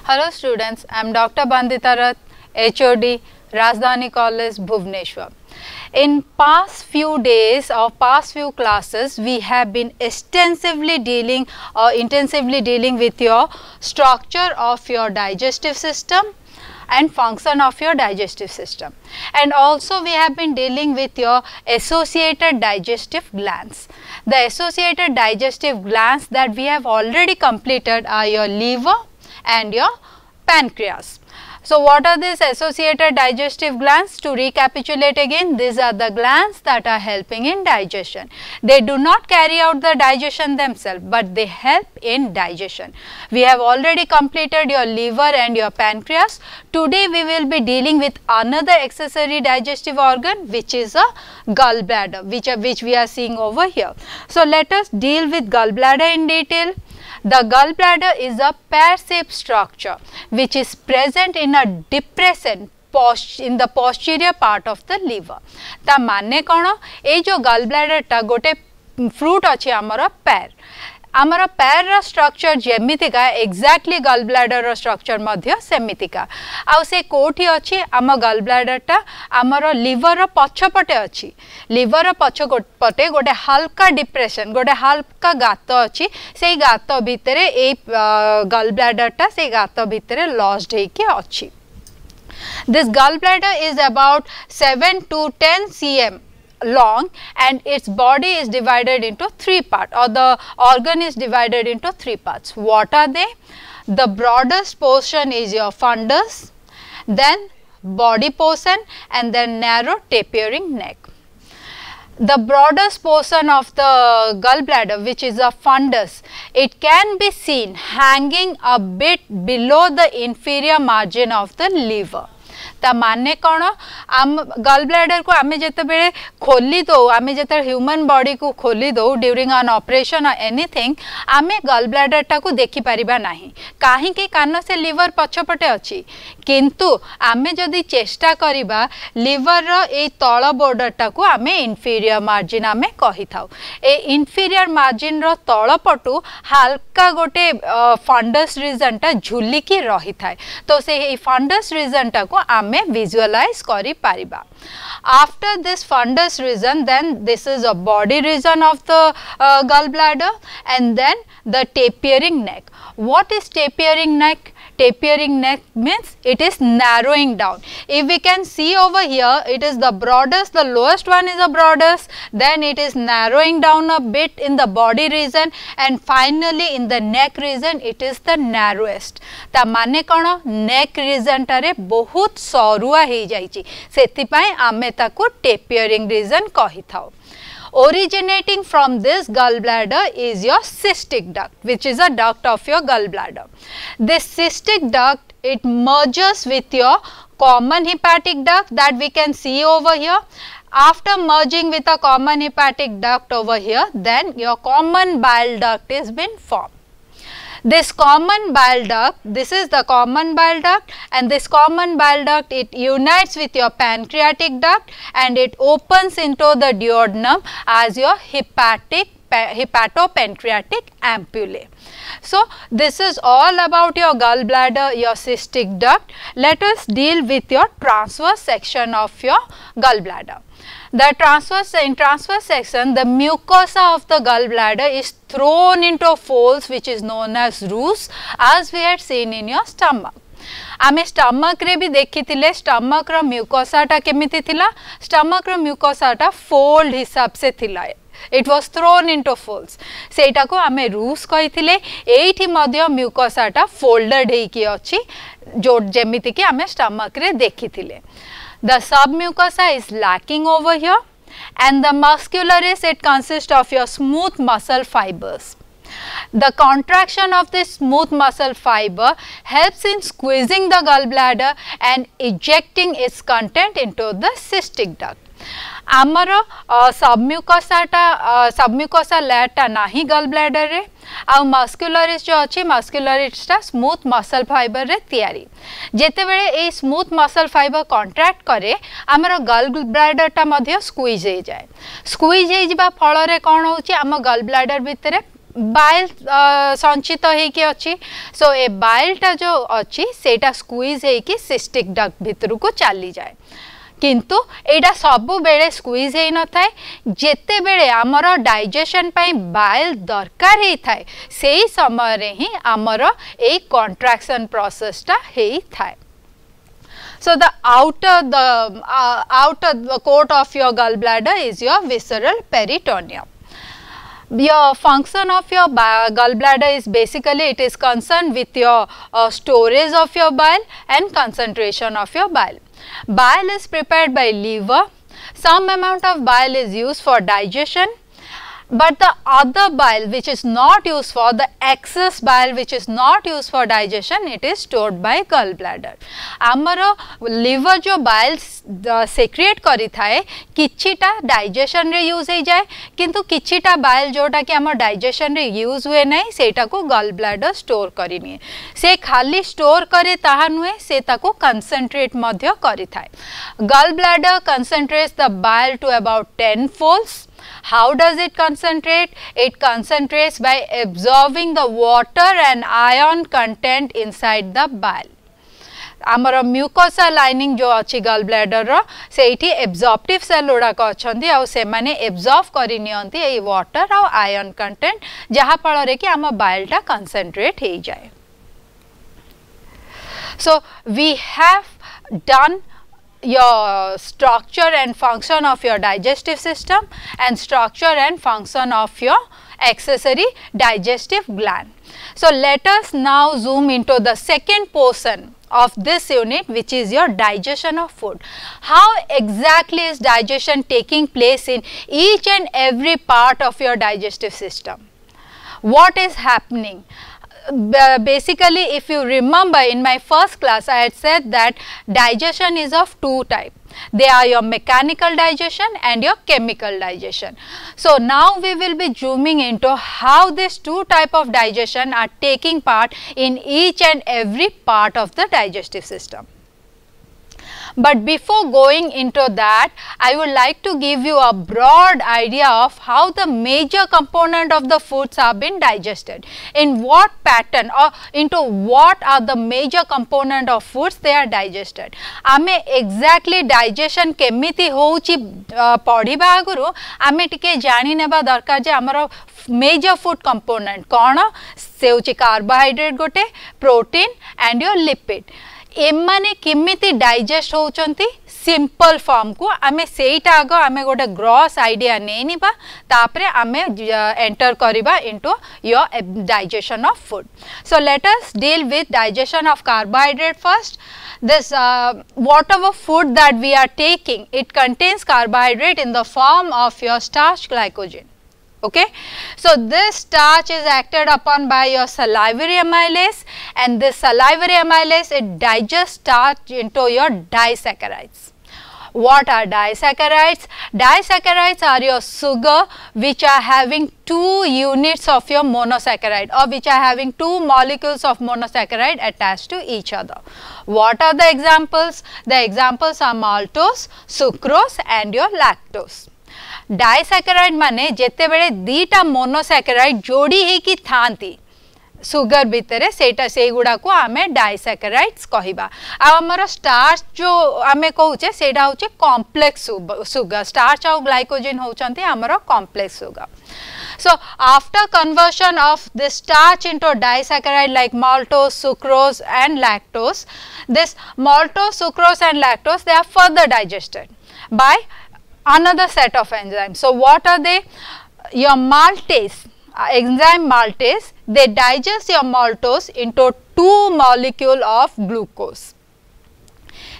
Hello students, I am Dr. Bandita Rath, HOD, Rajdhani College, Bhubaneswar. In past few days or past few classes, we have been intensively dealing with your structure of your digestive system and function of your digestive system, and also we have been dealing with your associated digestive glands. The associated digestive glands that we have already completed are your liver and your pancreas. So, what are these associated digestive glands? To recapitulate again, these are the glands that are helping in digestion. They do not carry out the digestion themselves, but they help in digestion. We have already completed your liver and your pancreas. Today, we will be dealing with another accessory digestive organ, which is a gallbladder, which we are seeing over here. So, let us deal with gallbladder in detail. The gallbladder is a pear-shaped structure which is present in a depression in the posterior part of the liver. ता माने कौन ए जो gallbladder टा गोटे fruit अच्छे आमर पेर आमर पैर स्ट्रक्चर जेमितिका एक्जाक्टली गलब्लाडर रो स्ट्रक्चर मध्य सेमितिका आउ से कोठी अछि आम गलब्लाडर टा आमर लिवर रो पछपटे अछि लिवर रो पछपटे गोटे हल्का डिप्रेशन गोटे हल्का गात अछि सेई गात भितरे ए गलब्लाडर टा सेई गात भितरे लॉस्ड हेके अछि. This gallbladder is about 7 to 10 cm long and its body is divided into three parts, or the organ is divided into three parts. What are they? The broadest portion is your fundus, then body portion, and then narrow tapering neck. The broadest portion of the gallbladder, which is a fundus, it can be seen hanging a bit below the inferior margin of the liver. ता माने कौन आम gallbladder को आमे जते बेले खोली दो आमे जते ह्यूमन बॉडी को खोली दो ड्यूरिंग एन ऑपरेशन और एनीथिंग आमे गलब्लाडर टा को देखि परिबा नाही काहे के कारण से लिवर पछपटे अछि किंतु आमे जदी चेष्टा करिबा लिवर रो ए तळ बॉर्डर टा को आमे इंफीरियर मार्जिन आमे कहि थाउ ए इंफीरियर मार्जिन रो तळ पटु हल्का गोटे फंडस रीजन टा झुली की रही थाए तो से ए फंडस रीजन टा को आमे visualize करी Paribas. After this fundus region, then this is a body region of the gallbladder, and then the tapering neck. What is tapering neck? Tapering neck means it is narrowing down. If we can see over here, it is the broadest, the lowest one is the broadest, then it is narrowing down a bit in the body region, and finally in the neck region it is the narrowest. ता माने कौन neck region टारे बहुत सरुआ हे जाइची सेति पाई आमे ताको tapering region कहि थाओ. Originating from this gallbladder is your cystic duct, which is a duct of your gallbladder. This cystic duct, it merges with your common hepatic duct that we can see over here. After merging with a common hepatic duct over here, then your common bile duct is been formed. This common bile duct, this is the common bile duct, and this common bile duct, it unites with your pancreatic duct and it opens into the duodenum as your hepatopancreatic ampullae. So, this is all about your gallbladder, your cystic duct. Let us deal with your transverse section of your gallbladder. The transverse section, the mucosa of the gallbladder is thrown into folds which is known as roux, as we had seen in your stomach. आमे stomach रे भी देखी थिले stomach रो mucosa टा केमिति थिला stomach रो mucosa टा fold हिसाब से थिला it was thrown into folds सेटा को आमे रूस कहि थिले एठी मध्य म्यूकोसा टा फोल्डेड हे की अछि जो जेमिति कि आमे स्टमक रे देखी थिले. The submucosa is lacking over here, and the muscularis, it consists of your smooth muscle fibers. The contraction of this smooth muscle fiber helps in squeezing the gallbladder and ejecting its content into the cystic duct. आमर submucosa layer टा नाही gallbladder रे आ muscularis जो अछि muscularis टा smooth muscle fibre रे तयारी जेते बेले a smooth muscle fibre contract करे आमर गलब्लाडर टा मध्य स्क्वीज हे जाय स्क्वीज हे जिबा फल रे कोन होची आम गलब्लाडर भितरे बाइल संचित होइकी अछि सो ए बाइलटा जो अछि सेटा स्क्वीज होइकी सिस्टिक डक्ट भितर को चली जाए किंतु एटा सबु बेले स्क्वीज हे न थाए जेते बेले हमर डाइजेशन पई बाइल दरकार हे थाए सेही समय रे ही हमर ए कॉन्ट्रैक्शन प्रोसेस टा हे थाए. So the outer coat of your gallbladder is your visceral peritoneum. Your function of your gallbladder is basically it is concerned with your storage of your bile and concentration of your bile. Bile is prepared by liver. Some amount of bile is used for digestion. But the other bile which is not used for the excess bile which is not used for digestion it is stored by gallbladder. आमर liver जो bile secrete करी थाए किछिटा digestion रे use हो जाए किंतु किछिटा bile जोटा कि आमर digestion रे use हुए नहीं सेटा को gallbladder store करी निए से खाली store करे ताहा नुए से ताको concentrate मध्य करी थाए. Gallbladder concentrates the bile to about 10 folds. How does it concentrate? It concentrates by absorbing the water and ion content inside the bile. आमर म्यूकोसा लाइनिंग जो अच्छी गल ब्लैडर रो से इठी एब्जॉर्प्टिव सेल उड़ा को अछंती आ से माने एब्जॉर्ब करि नियंती ए वाटर आ आयन कंटेंट जहा फल रे कि आम बाइल टा कंसंट्रेट हे जाए. So we have done your structure and function of your digestive system and structure and function of your accessory digestive gland. So let us now zoom into the second portion of this unit which is your digestion of food. How exactly is digestion taking place in each and every part of your digestive system? What is happening? Basically if you remember in my first class I had said that digestion is of two types. They are your mechanical digestion and your chemical digestion. So now we will be zooming into how these two types of digestion are taking part in each and every part of the digestive system. But before going into that, I would like to give you a broad idea of how the major component of the foods have been digested. In what pattern or into what are the major component of foods they are digested. आमे exactly digestion केमिति होउची पढ़िबा आगुरु आमे टिके जानि नेबा दरकार जे हमरो major food component कौन से होउची कार्बोहाइड्रेट गोटे प्रोटीन एंड योर लिपिड. एमाने किमिति डाइजेस्ट होउचंती सिंपल फॉर्म को आमे सेटा आगो आमे गोटे ग्रॉस आइडिया नै निबा तापरे आमे एंटर करिबा into your digestion of food. So let us deal with digestion of carbohydrate first. This whatever food that we are taking it contains carbohydrate in the form of your starch glycogen. Okay, so this starch is acted upon by your salivary amylase and this salivary amylase it digests starch into your disaccharides. What are disaccharides? Disaccharides are your sugar which are having two units of your monosaccharide or which are having two molecules of monosaccharide attached to each other. What are the examples? The examples are maltose, sucrose and your lactose. Disaccharide माने जेते बेले दीटा monosaccharide जोड़ी हे कि थांती sugar भितरे सेटा से गुडा को आमे डाइसैकेराइड्स कहिबा. आ हमर स्टार्च जो आमे कहूचे सेटा होचे कॉम्प्लेक्स सुगर. स्टार्च और ग्लाइकोजन होचंती हमर complex sugar. So after conversion of this starch into disaccharide like maltose, sucrose and lactose, this maltose, sucrose and lactose they are further digested by another set of enzymes. So what are they? Your maltase, enzyme maltase, they digest your maltose into two molecule of glucose.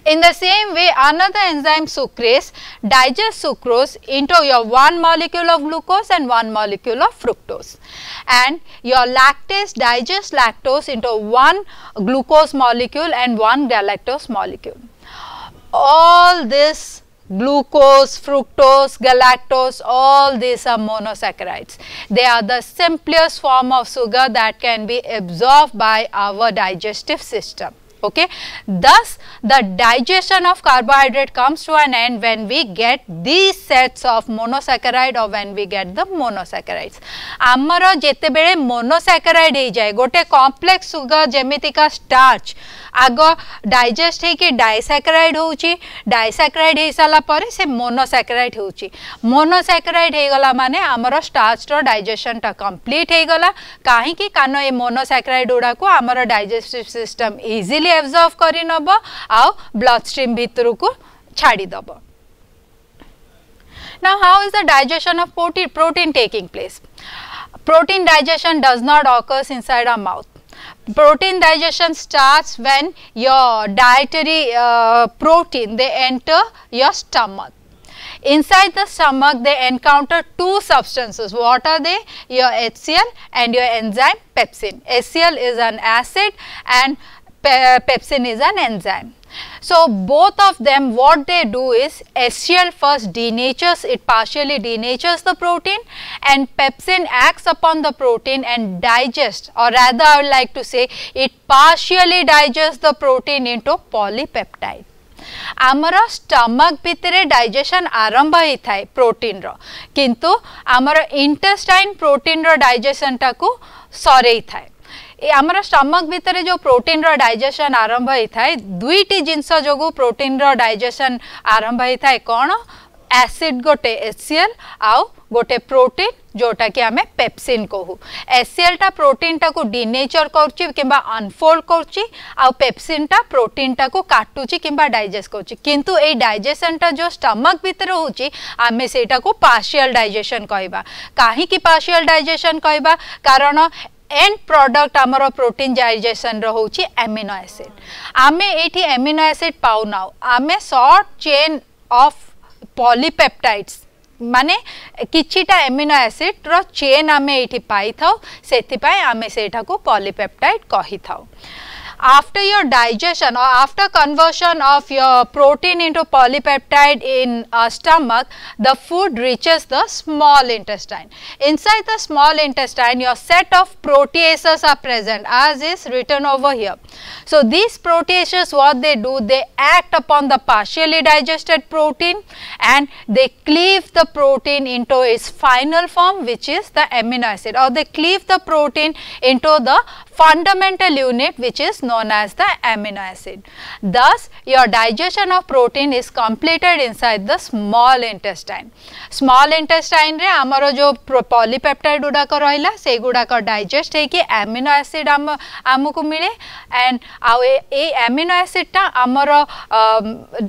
In the same way, another enzyme sucrase digests sucrose into your one molecule of glucose and one molecule of fructose. And your lactase digests lactose into one glucose molecule and one galactose molecule. All this glucose, fructose, galactose, all these are monosaccharides. They are the simplest form of sugar that can be absorbed by our digestive system. Okay, thus the digestion of carbohydrate comes to an end when we get these sets of monosaccharide or when we get the monosaccharides. आमर जेते बेले monosaccharide हो जाए गोटे complex sugar जेमिति का starch आग digest होकि disaccharide होउची disaccharide हो साला परे से मोनोसैकेराइड होउची मोनोसैकेराइड हो गला माने हमर स्टार्च रो डाइजेशन टा कंप्लीट हो गला काहे कि कान ए मोनोसैकेराइड उडा को हमर डाइजेस्टिव सिस्टम इजीली एब्जॉर्ब करि नबो आ ब्लड स्ट्रीम भितर को छाडी दबो. Now how is the digestion of protein taking place? Protein digestion does not occur inside our mouth. Protein digestion starts when your dietary protein they enter your stomach. Inside the stomach they encounter two substances. What are they? Your HCl and your enzyme pepsin. HCl is an acid and pepsin is an enzyme. So both of them what they do is HCl first denatures, it partially denatures the protein and pepsin acts upon the protein and digests, or rather I would like to say it partially digests the protein into polypeptide. आमर stomach भितर digestion आरंभ ही थाए protein रो किंतु आमर intestine protein रो digestion टाकू सरे थाए. आमर स्टमक भितर जो प्रोटीन रो डाइजेशन आरंभ ही थाए दुईटी जिनस जोगु प्रोटीन रो डाइजेशन आरंभ ही थाए कौन एसिड गोटे HCl आउ गोटे प्रोटीन जोटा कि आमे पेप्सिन कहू. HCl टा प्रोटीन टा को डिनेचर करची किंबा अनफोल्ड करची आ पेप्सिन टा प्रोटीन टा को काटुची किंबा डाइजेस्ट करची किंतु ए डाइजेशन टा जो स्टमक भीतर होची आमे सेटा को पार्शियल डाइजेशन कहबा. काहे कि पार्शियल डाइजेशन कहबा कारण एंड प्रोडक्ट आमर प्रोटीन डाइजेशन रो होची एमिनो एसिड. आमे एठी एमिनो एसिड पाउ नाउ आमे शॉर्ट चेन ऑफ पॉलीपेप्टाइड्स माने किछिटा एमिनो एसिड रो चेन आमे एठी पाई थाउ सेथि पाई आमे सेठा को पॉलीपेप्टाइड कहि थाउ. After your digestion or after conversion of your protein into polypeptide in stomach, the food reaches the small intestine. Inside the small intestine, your set of proteases are present as is written over here. So these proteases what they do, they act upon the partially digested protein and they cleave the protein into its final form which is the amino acid, or they cleave the protein into the fundamental unit which is known as the amino acid. Thus, your digestion of protein is completed inside the small intestine. Small intestine रे आमरो जो polypeptide गुड़ाक रहिला से गुड़ाक digest है कि amino acid आमको मिले and आउ ए amino acid टा आमरो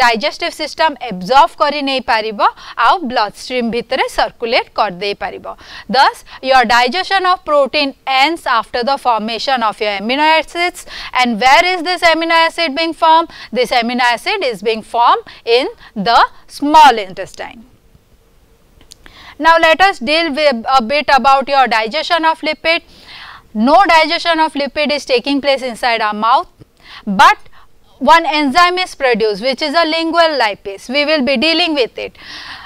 digestive system absorb करी नहीं पारिबो आउ blood stream भितरे circulate कर दे पारिबो. Thus, your digestion of protein ends after the formation of your amino acids. And where is this amino acid being formed? This amino acid is being formed in the small intestine. Now let us deal with a bit about your digestion of lipid. No digestion of lipid is taking place inside our mouth, but one enzyme is produced which is a lingual lipase. We will be dealing with it.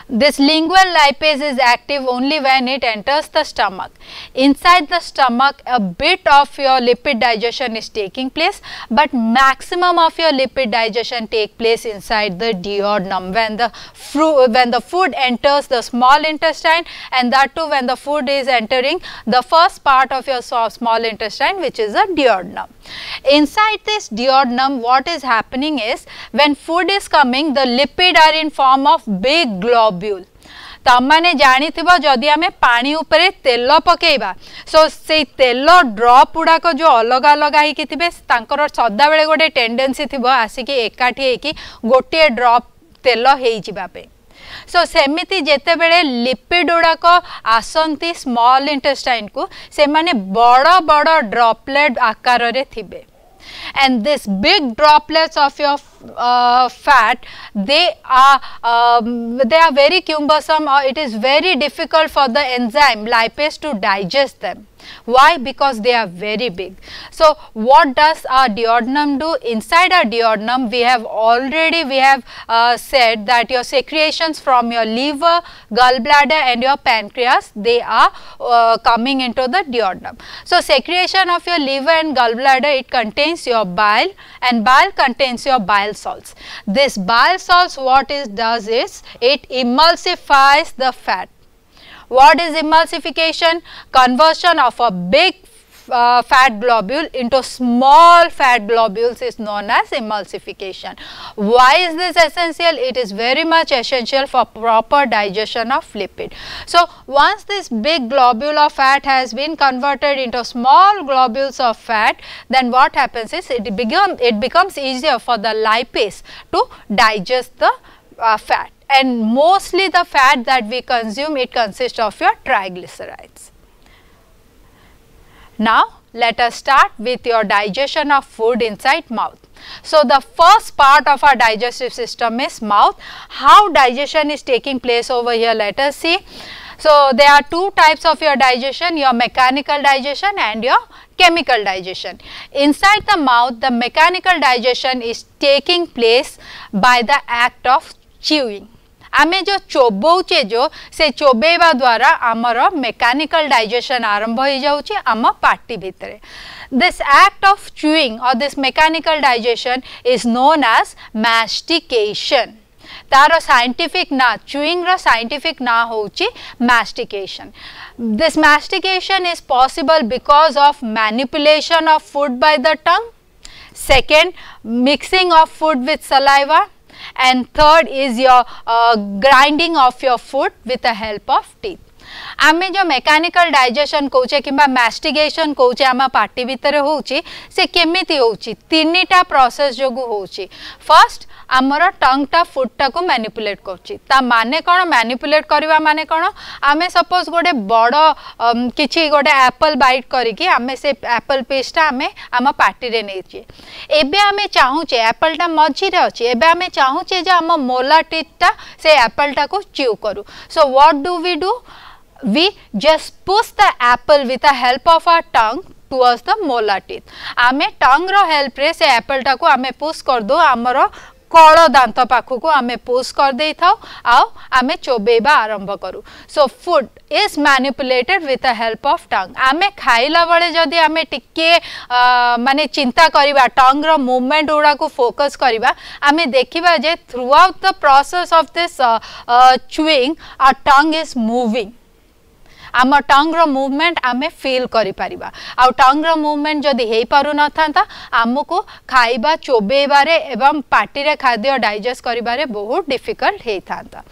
This lingual lipase is active only when it enters the stomach. Inside the stomach, a bit of your lipid digestion is taking place, but maximum of your lipid digestion take place inside the duodenum when the food enters the small intestine, and that too when the food is entering the first part of your small intestine which is the duodenum. Inside this duodenum, what is happening is when food is coming, the lipid are in form of big globule. तमने जानी थिबो जदि आमे पानी उपरे तेल पकेइबा सो से तेल ड्रॉप गुड़ाक जो अलग अलग ही थिबे तांकर सदा बेले गोटे टेंडेंसी थिबो आसिकी एकाठी हेकी गोटे ड्रॉप तेल हेई जिबा पे. सो सेमिति जेते बेले लिपिड गुड़ाक आसंती स्मॉल इंटेस्टाइन को से माने बड़ बड़ ड्रॉपलेट आकार रे थिबे. And this big droplets of your fat, they are very cumbersome, or it is very difficult for the enzyme lipase to digest them. Why? Because they are very big. So what does our duodenum do? Inside our duodenum we have said that your secretions from your liver, gallbladder and your pancreas, they are coming into the duodenum. So secretion of your liver and gallbladder, it contains your bile, and bile contains your bile salts. This bile salts, what it does is it emulsifies the fat. What is emulsification? Conversion of a big fat globule into small fat globules is known as emulsification. Why is this essential? It is very much essential for proper digestion of lipid. So once this big globule of fat has been converted into small globules of fat, then what happens is it becomes easier for the lipase to digest the fat. And mostly the fat that we consume, it consists of your triglycerides. Now let us start with your digestion of food inside mouth. So the first part of our digestive system is mouth. How digestion is taking place over here, let us see. So there are two types of your digestion, your mechanical digestion and your chemical digestion. Inside the mouth, the mechanical digestion is taking place by the act of chewing. आमे जो चोबौचे जो से चोबेवा द्वारा आमर mechanical digestion आरंभ हो जाउची आम पार्टी भितरे. This act of chewing or this mechanical digestion is known as mastication. तार साइंटिफिक ना chewing रो साइंटिफिक ना होची mastication. This mastication is possible because of manipulation of food by the tongue. Second, mixing of food with saliva. And third is your grinding of your food with the help of teeth. आमे जो mechanical digestion कहूचे किंबा मास्टिगेशन कहूचे आम party भितर होउची से केमिति होउची तीनटा प्रोसेस जोगु होउची. फर्स्ट आमर टंग टा फूड टा को मैनिपुलेट करची. ता माने कोन मैनिपुलेट करबा माने कोन आमे सपोज गोटे बड़ किछि गोटे एप्पल बाइट करिकि आमे से एप्पल पीस टा आमे आम पार्टी रे नेछि. एबे आमे चाहूचे एप्पल टा मझी रे अछि, एबे आमे चाहूचे जे आम मोला टीथ टा से एप्पल टा को च्यू करू. So what do we do? We just push the apple with the help of our tongue towards the molar teeth. आमे tongue रो help रे से एप्पल टा को आमे पुश कर दो आमरो कळ दांत पाखु को आमे पुश कर दे थाओ आउ आमे चोबेबा आरंभ करू. So food is manipulated with the help of tongue. आमे खाइला बळे जदी आमे टिके माने चिंता करिबा टंग रो मूवमेंट उडा को फोकस करिबा आमे देखिबा जे throughout the process of this chewing our tongue is moving. आम टंग रो मूवमेंट आमे फील करि परिबा. आ टंग रो मूवमेंट जदी हेई पारु न थांता आमको खाइबा चोबेबारे एवं पार्टी रे खाद्य डाइजेस्ट करिबारे बहुत डिफिकल्ट हेई थांता.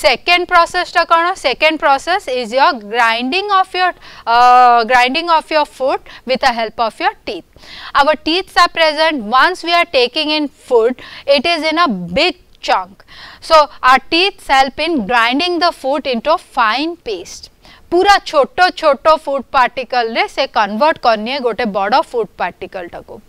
सेकंड प्रोसेस टा कोन? Second process is your grinding of your food with the help of your teeth. Our teeths are present once we are taking in food, it is in a big chunk. So our teeth help in grinding the food into fine paste. पूरा छोटो छोटो food particle रे से convert करने गोटे बड़ food particle टाको.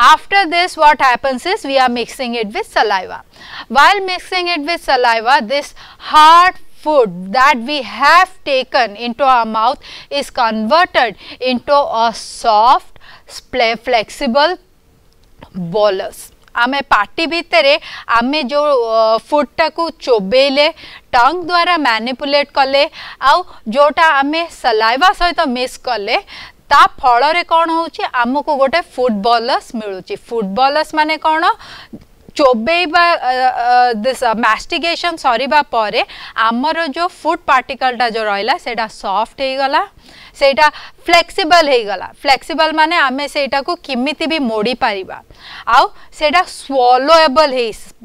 After this what happens is we are mixing it with saliva. While mixing it with saliva, this hard food that we have taken into our mouth is converted into a soft, flexible bolus. आमे party भितरे आमे जो food टा को चोबेले टंग द्वारा manipulate कले आउ जोटा आमे सलाइवा सहित मिक्स कले ता फल रे कोन होची आमको गोटे फूड बॉलस मिलुची. फूड बॉलस माने कोन? चोबेबा दिस मास्टिगेशन सरीबा परे आमर जो फूड पार्टिकल टा जो रहला सेटा सॉफ्ट हे गला, सेटा फ्लेक्सिबल हे गला. फ्लेक्सिबल माने आमे सेटा को किमिति भी मोड़ी पारिबा आउ सेटा स्वॉलोएबल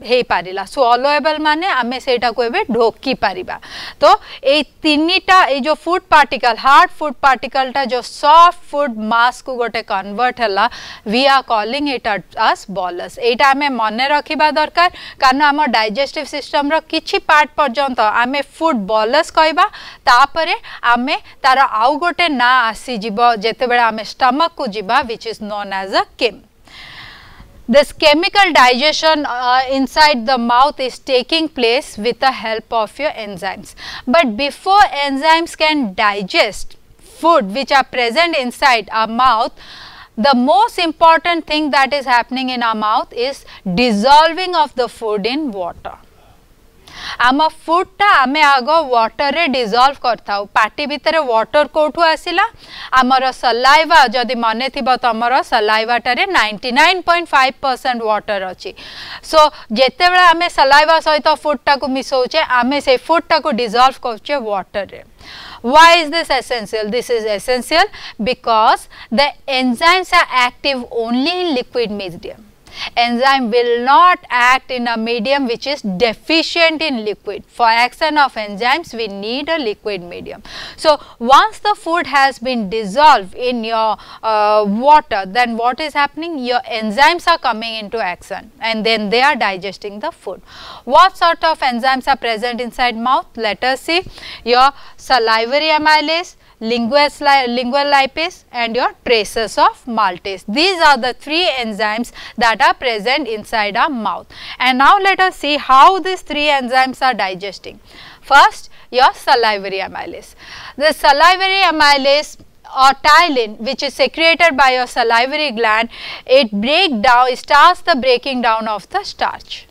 हे पारिला. स्वॉलोएबल माने आमे सेटा को एबे ढोकी पारिबा. तो ए तीनटा ए जो food particle hard food particle टा जो सॉफ्ट फूड मास को गोटे कन्वर्ट हला, we are calling it as bolus. एटा आमे मने रखिबा दरकार कारण आम डाइजेस्टिव सिस्टम रो किछि पार्ट पर्यंत आमे फूड बॉलस कहबा तापरे आमे तार आउ गोटे ना आसी जिवो जेतेबेला आमे स्टमक को जिबा which is known as a chem. This chemical digestion inside the mouth is taking place with the help of your enzymes. But before enzymes can digest food which are present inside our mouth, the most important thing that is happening in our mouth is dissolving of the food in water. आम food टा आमे आग water रे dissolve करथाउ party भितर water कोठु आसिला आमर saliva जदि मने थिबो तमर सलाइवा टारे 99.5% वाटर अछि सो जेते बेला आमे सलाइवा सहित फूड टा को मिसौचे आमे से फूड टा को डिजॉल्व करचे वाटर रे. Why is this essential? This is essential because the enzymes are active only in liquid medium. Enzyme will not act in a medium which is deficient in liquid. For action of enzymes, we need a liquid medium. So, once the food has been dissolved in your water, then what is happening? Your enzymes are coming into action and then they are digesting the food. What sort of enzymes are present inside mouth? Let us see. Your salivary amylase, lingual lipase and your traces of maltase. These are the three enzymes that are present inside our mouth. And now let us see how these three enzymes are digesting. First, your salivary amylase. The salivary amylase or ptyalin, which is secreted by your salivary gland, it starts the breaking down of the starch.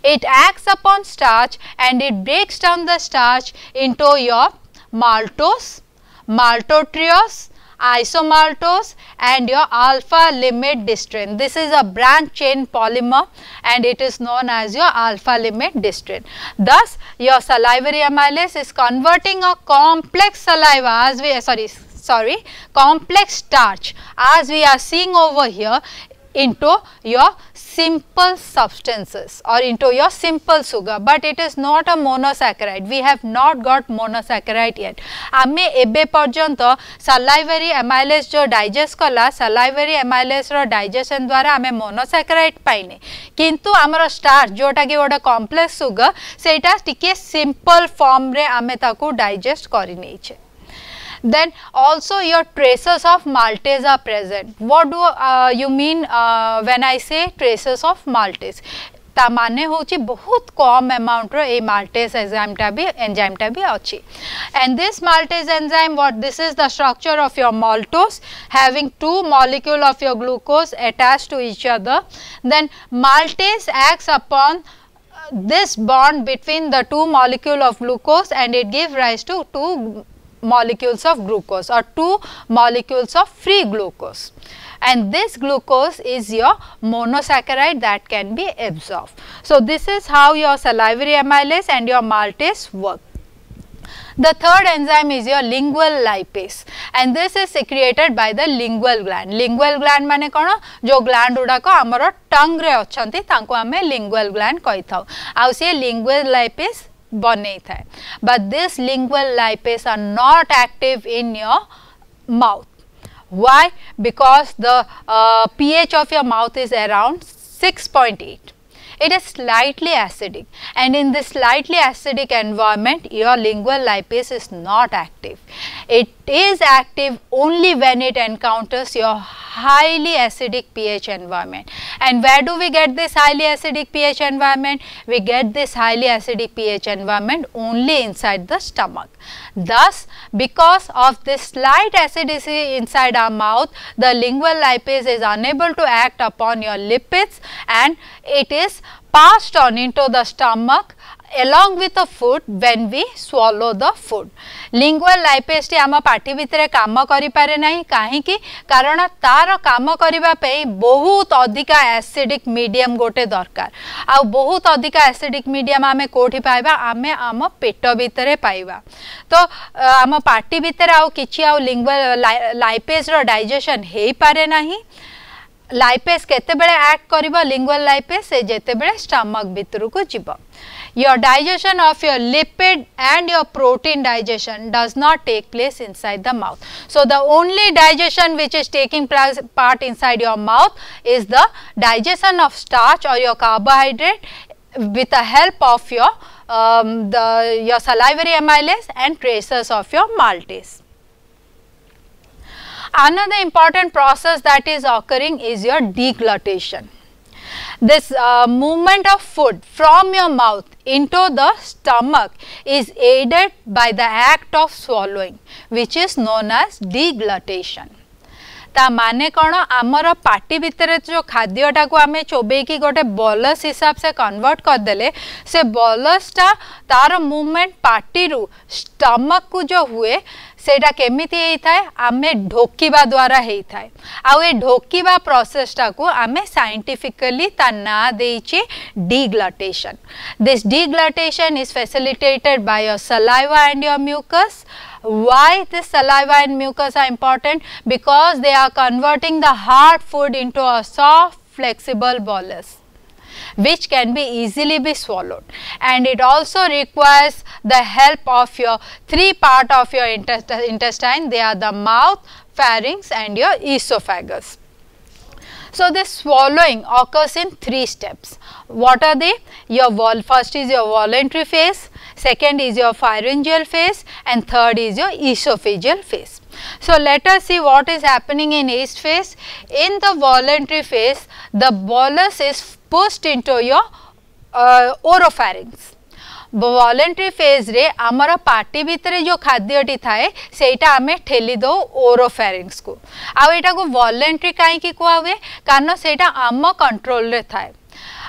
It acts upon starch and it breaks down the starch into your maltose, maltodextrose, isomaltose and your alpha limit distrane. This is a branch chain polymer and it is known as your alpha limit distrane. Thus, your salivary amylase is converting a complex saliva as we complex starch as we are seeing over here into your simple substances or into your simple sugar, but it is not a monosaccharide. We have not got monosaccharide yet. आमे एबे पर्यंत salivary amylase जो digest कला salivary amylase रो digestion द्वारा आमे monosaccharide पाइने किंतु आमर starch जोटा कि गोटे complex sugar सेटा टिके simple form रे आमे ताकू digest करि नै छे. Then also your traces of maltase are present. What do you mean when I say traces of maltase? ता माने होची बहुत कम अमाउंट रो ए maltase enzyme टा भी अछि. And this maltase enzyme, what this is the structure of your maltose having two molecule of your glucose attached to each other. Then maltase acts upon this bond between the two molecule of glucose and it gives rise to two molecules of glucose or two molecules of free glucose, and this glucose is your monosaccharide that can be absorbed. So, this is how your salivary amylase and your maltase work. The third enzyme is your lingual lipase and this is secreted by the lingual gland. Lingual gland माने कौन जो gland उड़ाको आमरो tongue रे अच्छंती तांको आमे lingual gland कही थाउ. आउ से lingual lipase बने थाए, but this lingual lipase are not active in your mouth. Why? Because the pH of your mouth is around 6.8. It is slightly acidic and in this slightly acidic environment your lingual lipase is not active. It is active only when it encounters your highly acidic pH environment. And where do we get this highly acidic pH environment? We get this highly acidic pH environment only inside the stomach. Thus, because of this slight acidity inside our mouth, the lingual lipase is unable to act upon your lipids and it is passed on into the stomach along with the food when we swallow the food. Lingual lipase T आम पाटी भितर काम करि पारे नाही काहे कि कारण तार काम करिबा पे बहुत अधिका एसिडिक मीडियम गोटे दरकार आ बहुत अधिका एसिडिक मीडियम आमे कोठी पाइबा आमे आम पेट भितर पाइबा. तो आम पाटी भितर आ किछि आ लिंगुअल लाइपेज रो डाइजेशन हेई पारे नाही. लाइपेज केते बेले एक्ट करिबो लिंगुअल लाइपेज से जेते बेले स्टमक भितर को जिवो. Your digestion of your lipid and your protein digestion does not take place inside the mouth. So, the only digestion which is taking part inside your mouth is the digestion of starch or your carbohydrate with the help of your your salivary amylase and traces of your maltase. Another important process that is occurring is your deglutition. This movement of food from your mouth into the stomach is aided by the act of swallowing, which is known as deglutition. ता माने कौन आमर party भितर जो खाद्यटा को आम चोबेकी गोटे बलस हिसाब से कन्वर्ट करदे से बलसटा तार मूवमेंट पार्टी रू स्टमक को जो हुए सेटा केमिति होता है आमे ढोकिबा द्वारा होता है आउ ए ढोकिबा प्रोसेसटा को आमे साइंटिफिकली ता ना देइछि deglutition. This deglutition is facilitated by your saliva and your mucus. Why this saliva and mucus are important? Because they are converting the hard food into a soft flexible bolus which can be easily be swallowed, and it also requires the help of your three part of your intestine. They are the mouth, pharynx and your esophagus. So this swallowing occurs in three steps. What are they? First is your voluntary phase, second is your pharyngeal phase, and third is your esophageal phase. So let us see what is happening in each phase. In the voluntary phase, the bolus is pushed into your oropharynx. Voluntary phase रे आमर party भितर जो खाद्यटी थाए सेटा आमे ठेली दो ओरोफेरिंक्स को आउ एटा को वॉलेंट्री काई की कुआ हुए कारण सेटा आम कंट्रोल रे थाए.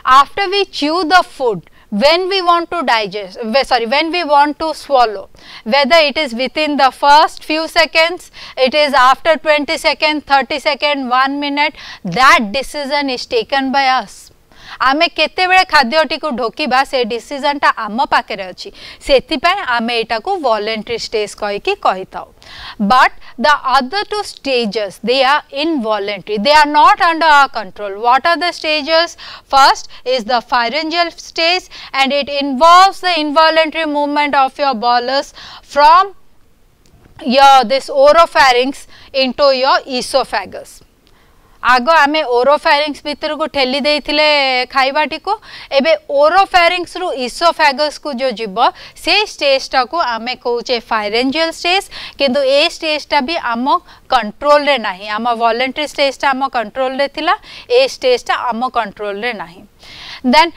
After we chew the food, when we want to digest, when we want to swallow, whether it is within the first few seconds, it is after 20 seconds, 30 seconds, 1 minute, that decision is taken by us. आमे केते बेले खाद्यटी को ढोकिबा से decision टा आम पाखे अच्छी से आमे एटा को वॉलेंट्री स्टेज कही कहीथाउ. But the other two stages, they are involuntary, they are not under our control. What are the stages? First is the pharyngeal stage, and it involves the involuntary movement of your bolus from your this oropharynx into your esophagus. आग आमे ओरोफेरिंक्स भीतर को ठेली देइथिले खाइबाटी को एबे ओरोफेरिंक्स रु oesophagus को जो जीव से स्टेजटा को आमे कहूचे फायरेंजियल स्टेज, किंतु ए स्टेजटा भी आम कंट्रोल रे नाही. आम वॉलेंटरी स्टेजटा आम कंट्रोल रे थिला, ए स्टेजटा आम कंट्रोल रे नाही. Then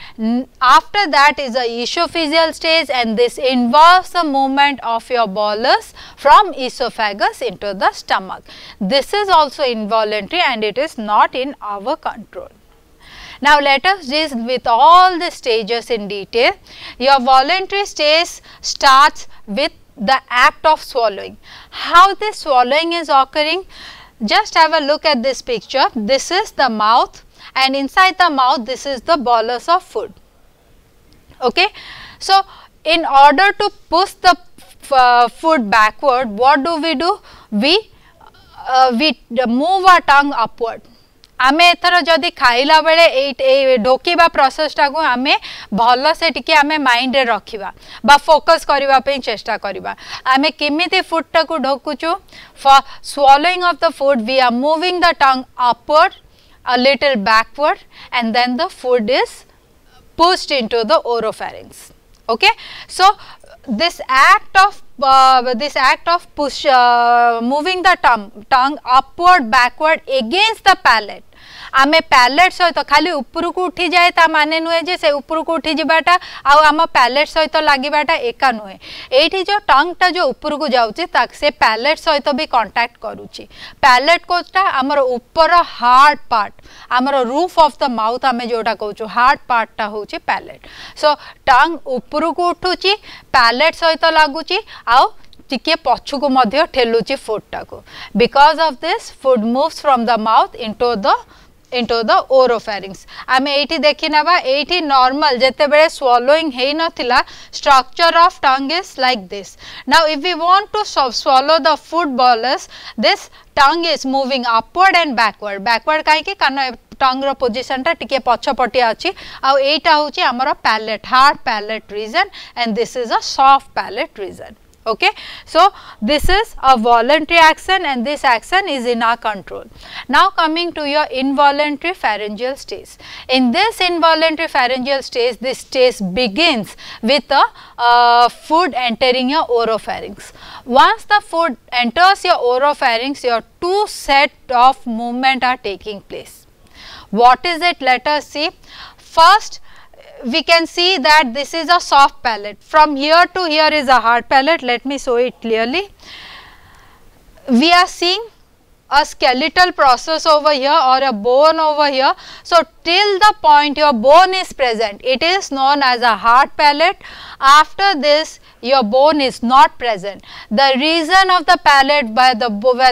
after that is the esophageal stage, and this involves the movement of your bolus from esophagus into the stomach. This is also involuntary and it is not in our control. Now let us deal with all the stages in detail. Your voluntary stage starts with the act of swallowing. How this swallowing is occurring? Just have a look at this picture. This is the mouth, and inside the mouth this is the bolus of food. Okay. So in order to push the food backward, what do? We move our tongue upward. आमे एथर जदि खाइला बेले ए ढोकिबा प्रोसेसटा को आमे भल से टिके आमे माइंड रे रखिबा बा फोकस करिबा पे चेष्टा करिबा. आमे केमिति फूडटा को ढोकुचु? For swallowing of the food, we are moving the tongue upward, a little backward, and then the food is pushed into the oropharynx. Okay. So this act of moving the tongue upward backward against the palate, आमे palette सहित खाली ऊपर को उठी जाए ता माने नुहे जे से ऊपर को उठी जिबाटा आ आम पैलेट सहित लागिबाटा एका नुहे. एठी जो टंगटा जो ऊपर को जाउची ता से पैलेट सहित भी कांटेक्ट करूची. पैलेट कोटा हमर ऊपर हार्ड पार्ट, हमर रूफ ऑफ द माउथ आमे जोटा कहूचु हार्ड पार्टटा होची पैलेट. सो टंग ऊपर को उठुची, पैलेट सहित लागुची आ टिके पछु को मध्य ठेलुची फूडटा को. Because of this food moves from the mouth into the oropharynx. आमे एठी देखि नबा, एठी नॉर्मल जेते बेले swallowing hay नथिला, structure of tongue is like this. Now if we want to swallow the food bolus, this tongue is moving upward and backward. Backward काहे कि कारण टंग रो पोजीशन टा टिके पछपटी अछि आ एटा होची हमर palate, hard palate region, and this is a soft palate region. Okay. So this is a voluntary action, and this action is in our control. Now coming to your involuntary pharyngeal stage. In this involuntary pharyngeal stage, this stage begins with the food entering your oropharynx. Once the food enters your oropharynx, your two set of movement are taking place. What is it? Let us see. First, we can see that this is a soft palate. From here to here is a hard palate. Let me show it clearly. We are seeing a skeletal process over here or a bone over here. So, till the point your bone is present, it is known as a hard palate. After this, your bone is not present. The region of the palate where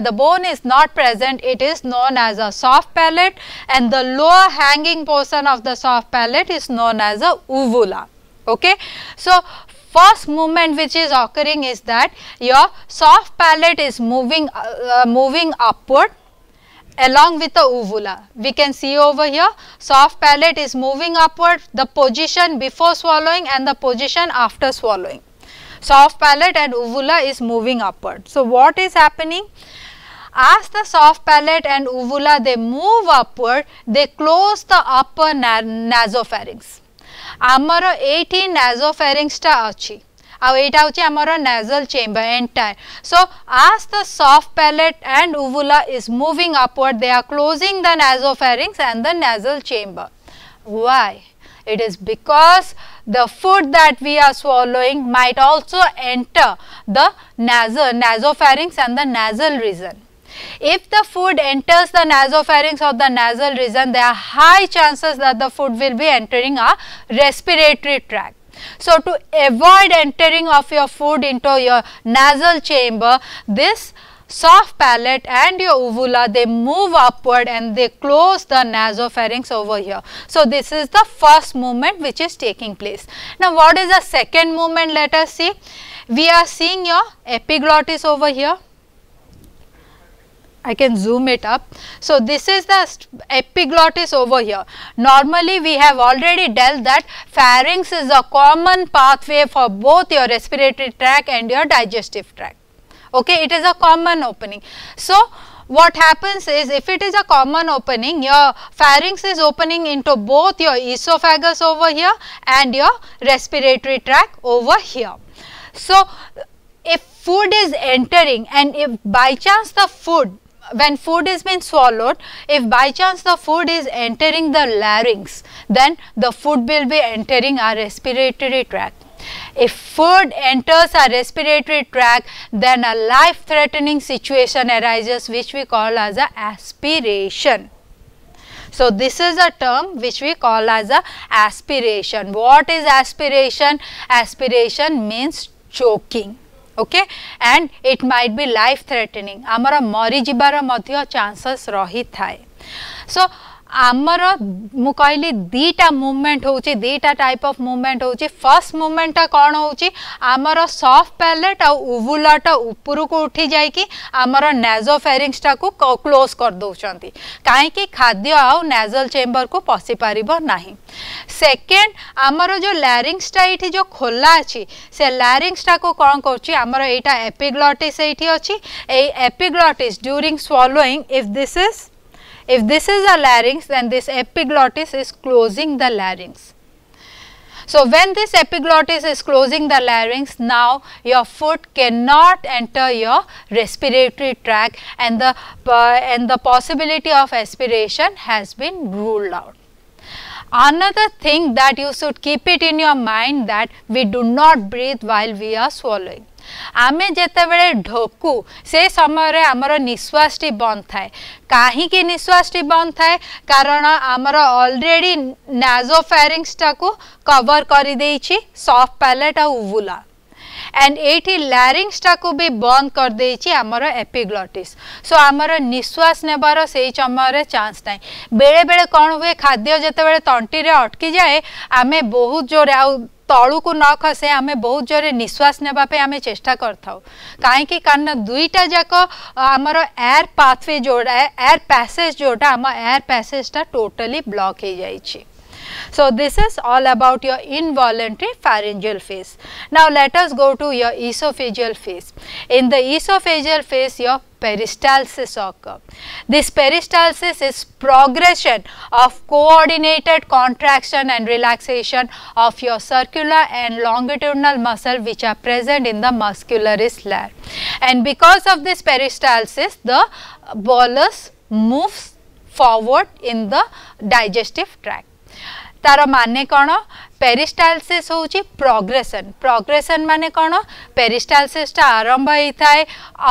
the bone is not present, it is known as a soft palate, and the lower hanging portion of the soft palate is known as a uvula. Okay. So, first movement which is occurring is that your soft palate is moving upward along with the uvula. We can see over here, soft palate is moving upward, the position before swallowing and the position after swallowing. Soft palate and uvula is moving upward. So, what is happening? As the soft palate and uvula they move upward, they close the upper nasopharynx. आमर एठी nasopharynx टा अछि आ एटा होची आमर nasal chamber entire. So as the soft palate and uvula is moving upward, they are closing the nasopharynx and the nasal chamber. Why? It is because the food that we are swallowing might also enter the nasopharynx and the nasal region. If the food enters the nasopharynx or the nasal region, there are high chances that the food will be entering our respiratory tract. So, to avoid entering of your food into your nasal chamber, this soft palate and your uvula they move upward and they close the nasopharynx over here. So, this is the first movement which is taking place. Now, what is the second movement? Let us see. We are seeing your epiglottis over here. I can zoom it up. So, this is the epiglottis over here. Normally, we have already dealt that pharynx is a common pathway for both your respiratory tract and your digestive tract. Okay, it is a common opening. So, what happens is, if it is a common opening, your pharynx is opening into both your esophagus over here and your respiratory tract over here. So, if food is entering and if by chance the food, when food is being swallowed, if by chance the food is entering the larynx, then the food will be entering our respiratory tract. If food enters our respiratory tract, then a life-threatening situation arises which we call as a aspiration. So, this is a term which we call as a aspiration. What is aspiration? Aspiration means choking. Okay, and it might be life threatening. आमर मरी जिबार मध्य chances रही थाए. So आमर मु कहली दीटा movement होची, दीटा type of movement होची. First movement टा कौन होची? आमर सॉफ्ट पैलेट आ उवुला टा ऊपर को उठी जाई कि आमर नासोफेरिंक्स टा को क्लोज कर दोचंती, काहे कि खाद्य आ नासल चेंबर को पसी पारिबो नाही. सेकेंड, आमर जो लैरिंग्स टा इठी जो खोला अछि, से लैरिंग्स टा को कौन करची? आमर एटा एपिग्लॉटिस एठी अछि. ए epiglottis during swallowing, if this is a larynx, then this epiglottis is closing the larynx. So, when this epiglottis is closing the larynx, now your food cannot enter your respiratory tract, and the possibility of aspiration has been ruled out. Another thing that you should keep it in your mind, that we do not breathe while we are swallowing. आमे जेते बेले ढोकू से समय रे आमर निश्वास T बंद थाए. काहे कि निश्वास टी बंद थाए? कारण आमर ऑलरेडी नासोफेरिंक्स टा को कवर करि देछि सॉफ्ट पैलेट आ उवुला, एंड एठी लैरिंक्स टा को भी बंद कर देछि आमर एपिग्लॉटिस. सो आमर निश्वास नेबार सेही समय रे चांस नाही. बेले बेले कोन हुए, खाद्य जेते बेले तंटी रे अटकी जाए, आमे बहुत जोर आ तलू को न खसे आमे बहुत जोरे निश्वास नेबा पे आमे चेष्टा करथाउ. काहे कि कारण दुईटा जाक आमर एयर पाथवे जोड़ा एयर पैसेज जोड़ा आम एयर पैसेज टा टोटली ब्लॉक हो जाइछि. So, this is all about your involuntary pharyngeal phase. Now, let us go to your esophageal phase. In the esophageal phase, your peristalsis occurs. This peristalsis is progression of coordinated contraction and relaxation of your circular and longitudinal muscle which are present in the muscularis layer. And because of this peristalsis, the bolus moves forward in the digestive tract. तार माने कौन peristalsis होची progression माने कौन peristalsis टा आरंभ होता है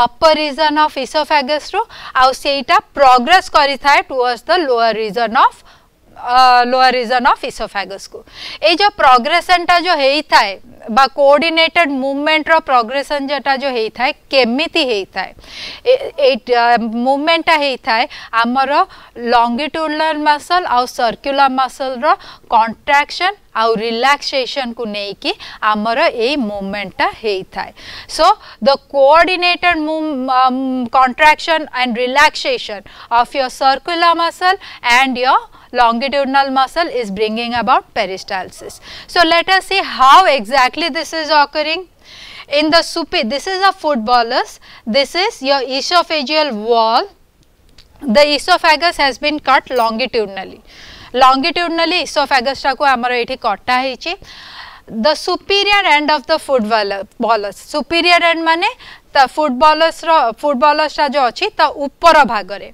अपर रीजन ऑफ इसोफेगस रो आ सेटा प्रोग्रेस करी थाए towards the lower region of oesophagus को ए जो प्रोग्रेशन टा जो हेता है बा कोऑर्डिनेटेड मूवमेंट रो प्रोग्रेशन जेटा जो हेता है केमिति हेता है ए मूवमेंट टा हेता है हमर लॉन्गिट्यूडिनल मसल और सर्कुलर मसल रो कॉन्ट्रैक्शन और रिलैक्सेशन को नहीं कि आमर ए मूवमेंट हेता है so the coordinated contraction and relaxation of your circular muscle and your longitudinal muscle is bringing about peristalsis. So let us see how exactly this is occurring. In the this is a footballers, this is your esophageal wall. The esophagus has been cut longitudinally. Longitudinally esophagus ta ko amara ethi katta heichi. The superior end of the footballers, superior end mane the footballers टा जो अच्छी ता ऊपर Bhagare.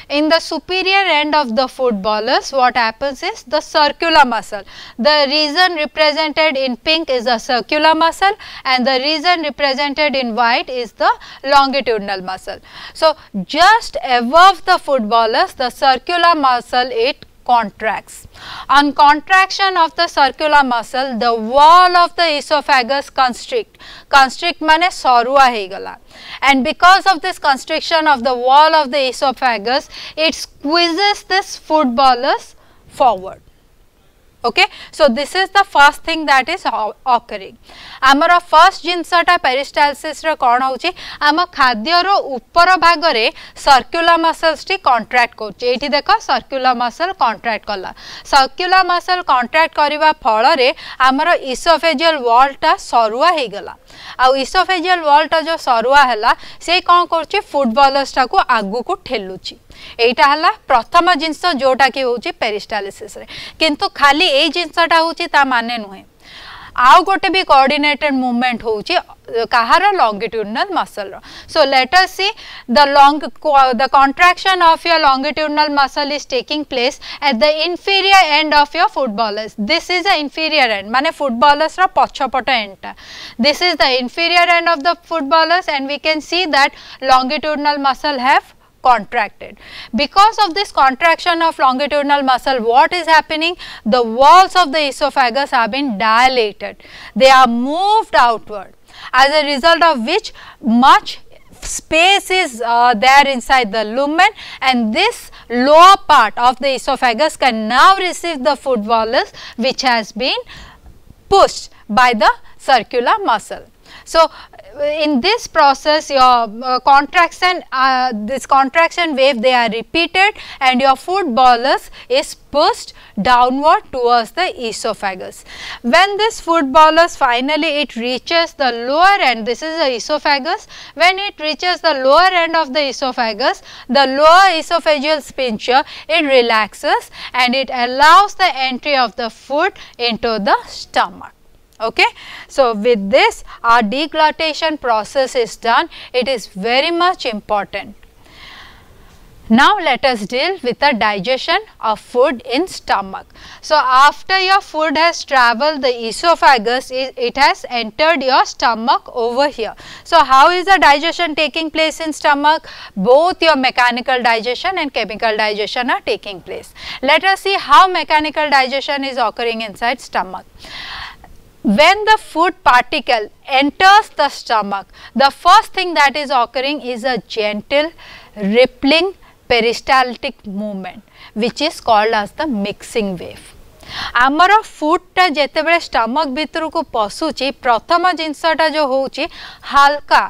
In the superior end of the footballers, what happens is the circular muscle. The region represented in pink is the circular muscle, and the region represented in white is the longitudinal muscle. So just above the footballers, the circular muscle it contracts. On contraction of the circular muscle, the wall of the esophagus constrict. Constrict माने सरुआ हे गला. And because of this constriction of the wall of the esophagus, it squeezes this footballers forward. Okay, so this is the first thing that is occurring. आमर first जिनसटा peristalsis रो कोन होची आम खाद्य रो ऊपर भाग रे circular muscles T contract करची. एठी देखो सर्कुलर मसल कॉन्ट्रैक्ट कला. सर्कुलर मसल कॉन्ट्रैक्ट करिवा फल रे आमर इसोफेजियल वॉल टा सरुआ हे गला. आ इसोफेजियल वॉल टा जो सरुआ हला से कोन करची फुटबॉलर्स टा को आगु को ठेलुची. एटा हला प्रथम जिनस जोटा कि होची पेरिस्टालिसिस रे. किंतु खाली ए जिनसटा होची ता माने नुहे आउ गोटे भी कोऑर्डिनेटेड मूवमेंट होची कहार लॉन्गिट्यूडिनल मसल रो. So let us see the contraction of your longitudinal muscle is taking place at the inferior end of your footballers. This is the inferior end माने footballers रो पछपट end टा. This is the inferior end of the footballers and we can see that longitudinal muscle have contracted. Because of this contraction of longitudinal muscle, what is happening? The walls of the esophagus have been dilated. They are moved outward, as a result of which much space is there inside the lumen, and this lower part of the esophagus can now receive the food bolus which has been pushed by the circular muscle. So in this process your contraction, this contraction wave, they are repeated and your food bolus is pushed downward towards the esophagus. When this food bolus finally it reaches the lower end, this is the esophagus, when it reaches the lower end of the esophagus, the lower esophageal sphincter it relaxes and it allows the entry of the food into the stomach. Okay. So with this our deglutition process is done. It is very much important. Now let us deal with the digestion of food in stomach. So after your food has traveled the esophagus, it has entered your stomach over here. So how is the digestion taking place in stomach? Both your mechanical digestion and chemical digestion are taking place. Let us see how mechanical digestion is occurring inside stomach. When the food particle enters the stomach, the first thing that is occurring is a gentle rippling peristaltic movement which is called as the mixing wave. आमर food टा जेतेबेले stomach भितर को पसुची प्रथम जिनसटा जो होची हल्का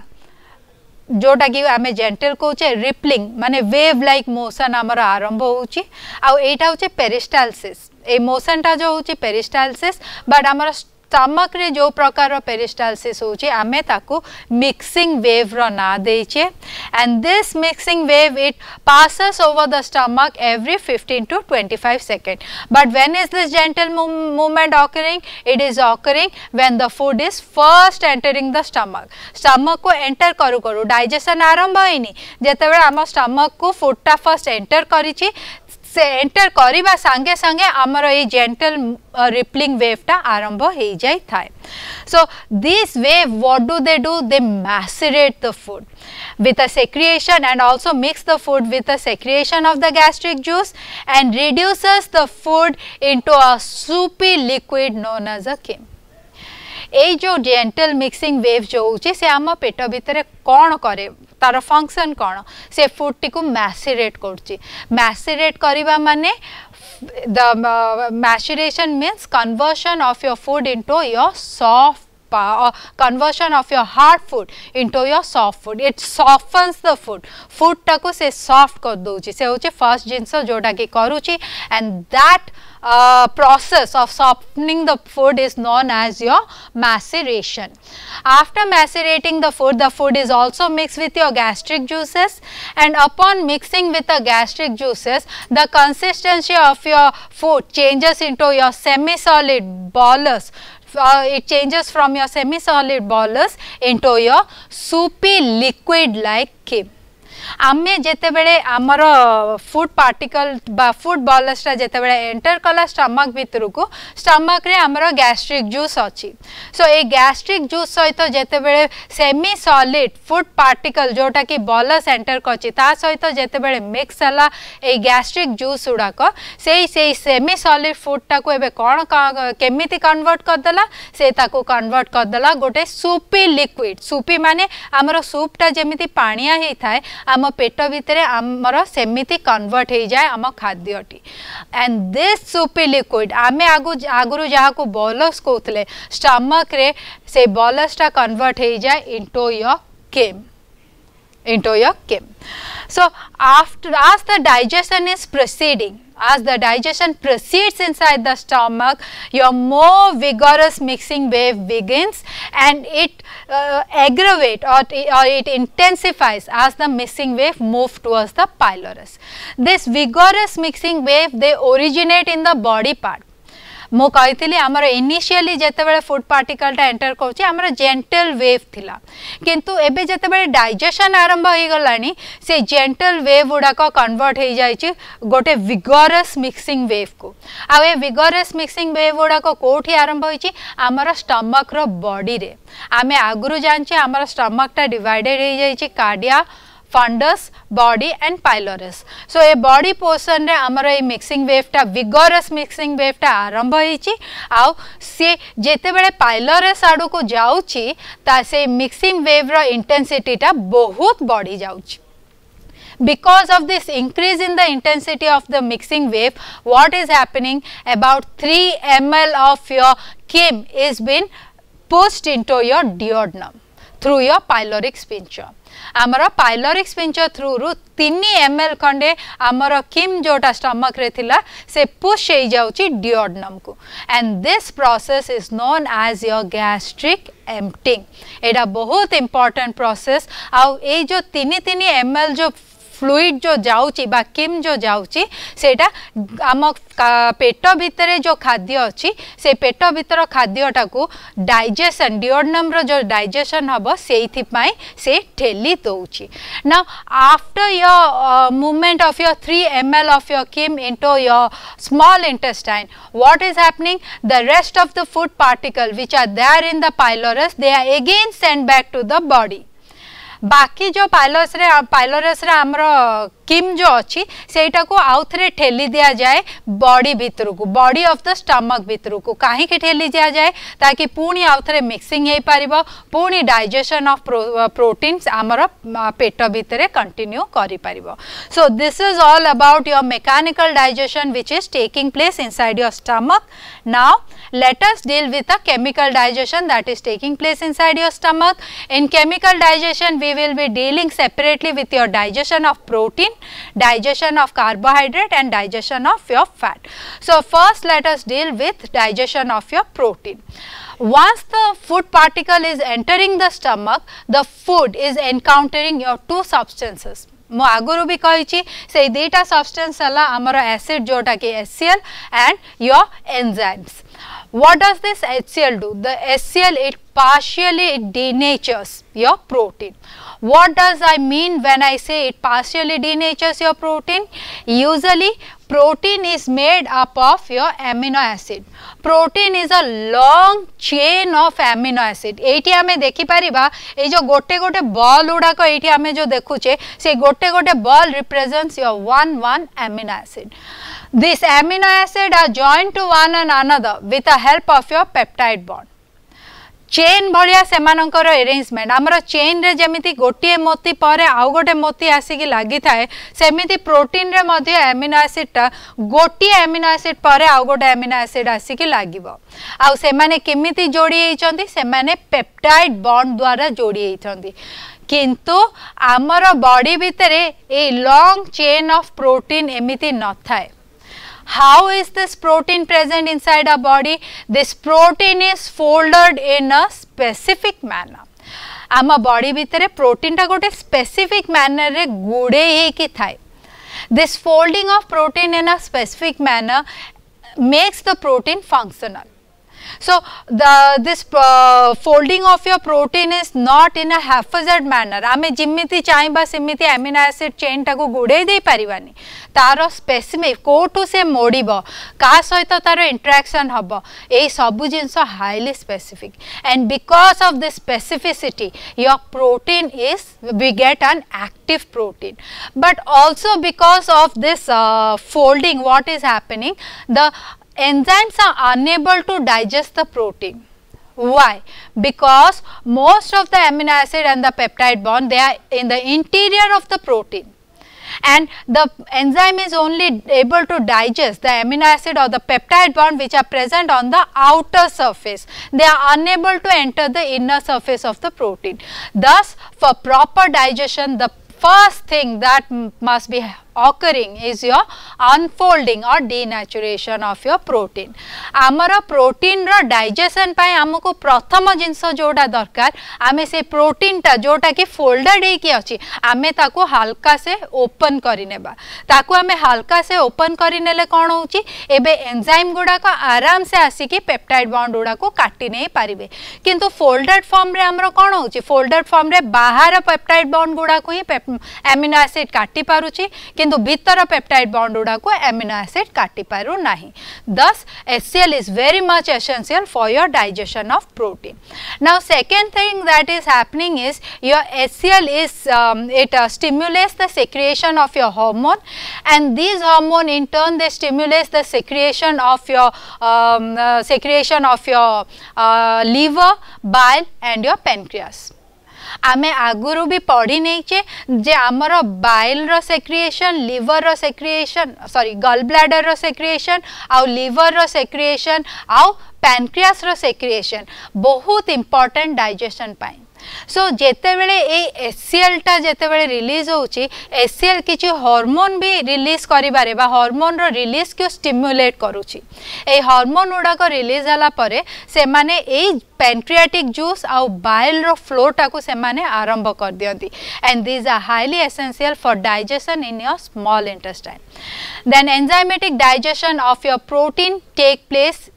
जोटा कि आमे जेंटल कहूचे रिपलिंग माने वेव लाइक मोशन आमर आरंभ होची आ एटा होचे पेरिस्टालसिस. ए मोशन टा जो होची पेरिस्टालसिस बट आमर स्टमक रे जो प्रकार पेरिस्टालसिस होची आमे ताकू मिक्सिंग वेव रो ना देचे and this mixing wave it passes over the stomach every 15 to 25 seconds. But when is this gentle movement occurring? It is occurring when the food is first entering the stomach. Stomach को enter करू करू digestion आरंभ होइनी जेतेबेले आम stomach को food टा first enter करिछि से enter करवा सांगे सांगे आमर ये जेंटल रिपलिंग वेव टा आरंभ हो जाई थाए. So this wave, what do? They macerate the food with a secretion and also mix the food with the secretion of the gastric juice and reduces the food into a soupy liquid known as a chyme. ये जो gentle mixing wave जो होची से आम पेट भितर कौन करे तार फंक्शन कौन से फूड टी को मैसेरेट करची. मैसेरेट करिबा माने the maceration means conversion of your food into your soft conversion of your hard food into your soft food. It softens the food. Food टाको से soft कर दोची से होची first जिंस जोड़ा की करूची and that process of softening the food is known as your maceration. After macerating the food is also mixed with your gastric juices, and upon mixing with the gastric juices, the consistency of your food changes into your semi-solid bolus. It changes from your semi-solid bolus into your soupy liquid like chyme. आमे जेते बेले आमर food particle बा food बॉलसटा जेते बेले enter कला stomach भितर को स्टमक रे आमर गैस्ट्रिक जूस अछि. सो ए गैस्ट्रिक जूस सहित जेते बेले सेमी सॉलिड फूड पार्टिकल जोटा कि बॉलस एंटर करछि ता सहित जेते बेले मिक्स हला ए गैस्ट्रिक जूस उडा को सेई सेमी सॉलिड फूड टा को एबे कोन केमिति कन्वर्ट कर देला से ताको कन्वर्ट कर देला गोटे सूपी लिक्विड. सूपी माने आमर सूप टा जेमिति पानिया हे थाए आम पेट भितर आमर सेमिति कन्वर्ट हो जाए आम खाद्यटी. एंड दिस सूपी लिक्विड आमे आगुरु जहाँ को बॉलस कहते स्टमक रे से बॉलस टा कन्वर्ट हो जाए into your chyme. So after as the digestion is proceeding, as the digestion proceeds inside the stomach, your more vigorous mixing wave begins and it aggravates or it intensifies as the mixing wave moves towards the pylorus. This vigorous mixing wave, they originate in the body part. मो कही आमर initially जेतेबेले food particle टा enter करछि आमर gentle wave थिला किंतु एबे जेतेबेले digestion आरंभ हो गलानी से जेंटल वेव गुडा को कन्वर्ट हो जाइछि गोटे विगरस मिक्सिंग वेव को. आ ए विगरस मिक्सिंग वेव गुडा को कोठी आरंभ होइछि आमर स्टमक रो बॉडी रे. आमे आगुरु जानछि आमर स्टमक टा डिवाइडेड हो जाइछि cardia fundus body and pylorus. So ए बॉडी पोर्शन रे हमर ए मिक्सिंग वेव टा विगरस मिक्सिंग वेव टा आरंभ होइछि आ से जेते बेले पाइलोरस आडू को जाउछि ता से मिक्सिंग वेव रो इंटेंसिटी टा बहुत बढ़ी जाउछि. Because of this increase in the intensity of the mixing wave, what is happening? About 3 ml of your chyme is been pushed into your duodenum through your pyloric sphincter. आमर pyloric sphincter through रु 3 ml खंडे आमर chyme जोटा stomach रे थिला से push हो जाउची डिओडनम को. And this process is known as your gastric emptying. एटा बहुत इंपॉर्टेंट प्रोसेस. आ ए जो 3 ml जो फ्लूइड जो जाउची बा chyme जो जाउची सेटा आम पेट भितर जो खाद्य अच्छी से पेट भितर खाद्यटा को डाइजेशन डिओडनम रो जो डाइजेशन हबो सेइथि पई से ठेली दउची. Now after your movement of your 3 ml of your chyme into your small intestine, what is happening? The rest of the food particle which are there in the pylorus, they are again sent back to the body. बाकी जो pylorus रे हमर chyme जो अच्छी सेटा को आउ थरे ठेली दिया जाए बॉडी भीतर को, बॉडी ऑफ द स्टमक भीतर को. काहे के ठेली दिया जाए ताकि पुणी आउ थरे मिक्सिंग हे पारिबो, पुणी डाइजेशन ऑफ प्रोटीन्स हमर पेट भीतर कंटिन्यू करि पारिबो. So this is all about your mechanical digestion which is taking place inside your stomach. Now let us deal with the chemical digestion that is taking place inside your stomach. In chemical digestion, we will be dealing separately with your digestion of protein, digestion of carbohydrate and digestion of your fat. So first let us deal with digestion of your protein. Once the food particle is entering the stomach, the food is encountering your 2 substances. मो आगुरु भी कही से दुईटा substance हला हमर acid जोटा कि HCl and your enzymes. What does this HCl do? The HCl, it partially denatures your protein. What does I mean when I say it partially denatures your protein? Usually protein is made up of your amino acid. Protein is a long chain of amino acid. एठी आमे देखि परिबा ए जो गोटे गोटे ball उडा को एठी आमे जो देखुचे से गोटे गोटे ball represents your one amino acid. These amino acid are joined to one another with the help of your peptide bond. Chain भलिया सेमानकर अरेंजमेंट आमर चेन रे जेमिति गोटे मोती पर आउ गोटे मोती आसिक लगी थाए सेमिति प्रोटीन रे मध्य एमिनो एसिड टा गोटे एमिनो एसिड पर आउ गोटे एमिनो एसिड आसिक लागिबो आउ सेमाने केमिति जोड़ी हेइचंती सेमाने पेप्टाइड बॉन्ड द्वारा जोड़ी हेइचंती किंतु आमर बॉडी भितरे ए लॉन्ग चेन ऑफ प्रोटीन एमिति न थाए. How is this protein present inside our body? This protein is folded in a specific manner. आम बॉडी भितर प्रोटीन टा गोटे specific manner रे गुड़े हे कि थाए. This folding of protein in a specific manner makes the protein functional. So this folding of your protein is not in a haphazard manner. आमे जिमिति चाहिबा सेमिति amino acid chain टाको गुड़े दे परिवानी तारो स्पेसिफिक कोटू से मोड़िबो का सहित तारो इंटरेक्शन हबो ए सबु जिंस highly specific and because of this specificity your protein is we get an active protein, but also because of this folding what is happening, the enzymes are unable to digest the protein. Why? Because most of the amino acid and the peptide bond, they are in the interior of the protein, and the enzyme is only able to digest the amino acid or the peptide bond which are present on the outer surface. They are unable to enter the inner surface of the protein. Thus, for proper digestion, the first thing that must be occurring is your unfolding or denaturation of your protein. आमर protein रो digestion पाए हमको प्रथम जिंस जोटा दरकार आमे से protein टा जोटा कि फोल्डेड हे कि अछि आमे ताको हल्का से ओपन करि नेबा. ताको आमे हल्का से ओपन करि नेले कोन होची एबे एंजाइम गुडा को आराम से आसी कि पेप्टाइड बॉन्ड गुडा को काटी नै पारिबे. किंतु फोल्डेड फॉर्म रे हमरो कोन होची फोल्डेड फॉर्म रे बाहर पेप्टाइड बॉन्ड गुडा को ही एमिनो एसिड काटी पारुची किंतु भीतर पेप्टाइड बॉन्ड गुडा को एमिनो एसिड काटी पारु नाही. Thus HCl is very much essential for your digestion of protein. Now second thing that is happening is your HCl is it stimulates the secretion of your hormone, and these hormone in turn they stimulates the secretion of your liver, bile and your pancreas. आमे आगुरु भी पढ़ी नैचे जे आमर bile रो सेक्रिएशन, liver रो सेक्रिएशन, sorry गल bladder रो सेक्रिएशन आउ liver रो सेक्रिएशन आउ pancreas रो सेक्रिएशन बहुत important digestion पाई. सो जेते बेले ए HCl टा जेते बेले रिलीज होची HCl किछि हार्मोन भी रिलीज करि बारे बा हार्मोन रो रिलीज को स्टिम्युलेट करूची. ए हार्मोन उडा को रिलीज हला परे से माने ए पैनक्रियाटिक जूस आउ बाइल रो फ्लो टा को से माने आरंभ कर दियंती, and these are highly essential for digestion in your small intestine. Then enzymatic digestion of your protein take place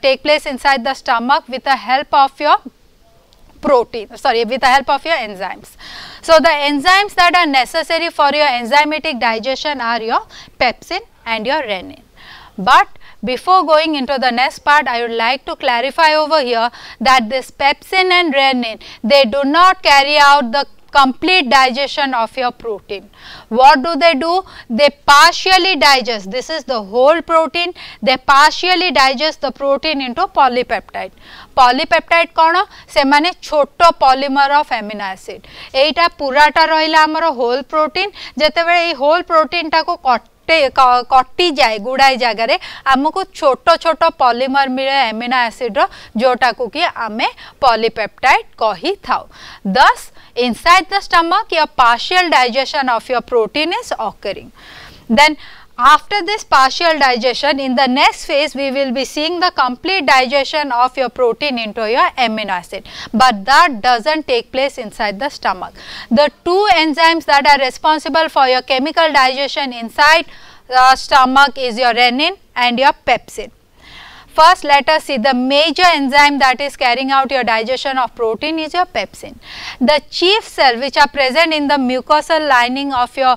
take place inside the stomach with the help of your with the help of your enzymes. So the enzymes that are necessary for your enzymatic digestion are your pepsin and your renin. But before going into the next part, I would like to clarify over here that this pepsin and renin, they do not carry out the complete digestion of your protein. What do? They partially digest. This is the whole protein. They partially digest the protein into polypeptide. Polypeptide कौन से माने छोटो polymer of amino acid. एटा पूराटा रहिला हमर whole protein. जेते बेले ए whole protein टा को कटी जाए गुड़ाई जगार आमको छोट छोट पॉलीमर मिले एमिनो एसिड जोटा को कि आमे पॉलीपेप्टाइड कही थाउ. Thus inside the stomach your partial digestion of your protein is occurring. Then after this partial digestion, in the next phase we will be seeing the complete digestion of your protein into your amino acid, but that doesn't take place inside the stomach. The two enzymes that are responsible for your chemical digestion inside the stomach is your renin and your pepsin. First, let us see the major enzyme that is carrying out your digestion of protein is your pepsin. The chief cell which are present in the mucosal lining of your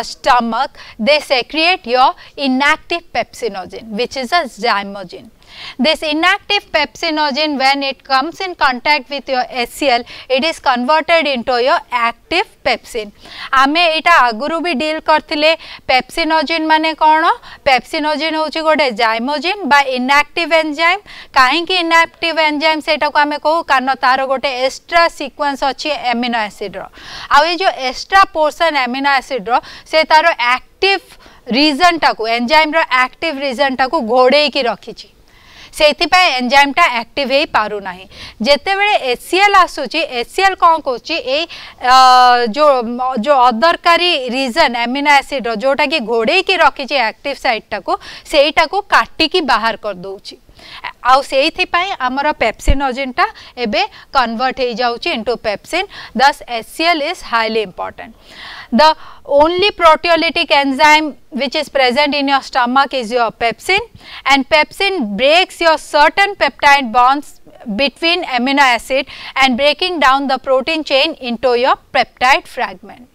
stomach, they secrete your inactive pepsinogen, which is a zymogen. This inactive pepsinogen, when it comes in contact with your HCl, it is converted into your active pepsin. आमे एटा आगुरु भी deal करथिले pepsinogen माने कोन pepsinogen होची गोटे zymogen बा inactive enzyme काहे कि inactive enzyme सेटा को आमे कहू कारण तार गोटे एक्स्ट्रा सीक्वेंस अछि एमिनो एसिड रो आ ए जो एक्स्ट्रा पोर्शन एमिनो एसिड रो से तार एक्टिव रीजन टाको एंजाइम रो एक्टिव रीजन टाको घोड़े की रखिछि से एंजाइम टा एक्टिव हो पारु नाही जेते बेले HCl आसुची HCl कौन कोची ए जो अदरकारी रीजन एमिनो एसिड जोटा कि घोड़े की रखी एक्टिव साइट टाको सेटा को काटी की बाहर कर दोची आउ सेइथि पई हमर पेप्सिनोजेन टा एबे कन्वर्ट हो जाउची into pepsin thus HCl is highly important. The only proteolytic enzyme which is present in your stomach is your pepsin, and pepsin breaks your certain peptide bonds between amino acid and breaking down the protein chain into your peptide fragment.